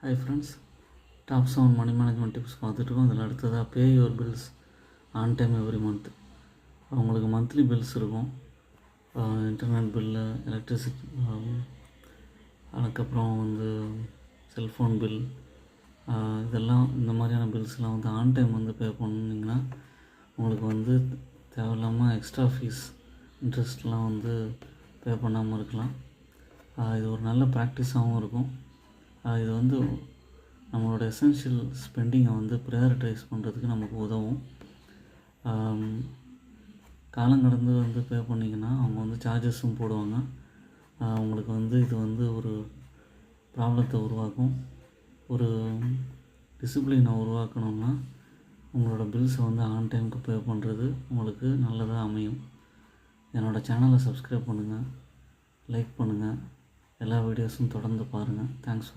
Hi friends, top 7 money management tips பார்த்துட்ருக்கோம். அதில் அடுத்ததாக pay your bills on time every month. அவங்களுக்கு monthly bills இருக்கும். இன்டர்நெட் பில்லு, எலக்ட்ரிசிட்டி, அதுக்கப்புறம் செல்ஃபோன் பில், இதெல்லாம் இந்த மாதிரியான பில்ஸ்லாம் ஆன் டைம் பே பண்ணிங்கன்னா உங்களுக்கு தேவையில்லாமல் எக்ஸ்ட்ரா ஃபீஸ், இன்ட்ரெஸ்ட்லாம் பே பண்ணாமல் இருக்கலாம். இது ஒரு நல்ல ப்ராக்டிஸாகவும் இருக்கும். இது நம்மளோட எசென்ஷியல் ஸ்பெண்டிங்கை ப்ரையாரிட்டைஸ் பண்ணுறதுக்கு நமக்கு உதவும். காலங்கடந்து பே பண்ணிங்கன்னா அவங்க சார்ஜஸும் போடுவாங்க. உங்களுக்கு இது ஒரு ப்ராப்ளத்தை உருவாக்கும். ஒரு டிசிப்ளினை உருவாக்கணும்னா உங்களோட பில்ஸை ஆன் டைமுக்கு பே பண்ணுறது உங்களுக்கு நல்லதாக அமையும். என்னோடய சேனலை சப்ஸ்கிரைப் பண்ணுங்கள், லைக் பண்ணுங்கள், எல்லா வீடியோஸும் தொடர்ந்து பாருங்கள். Thanks for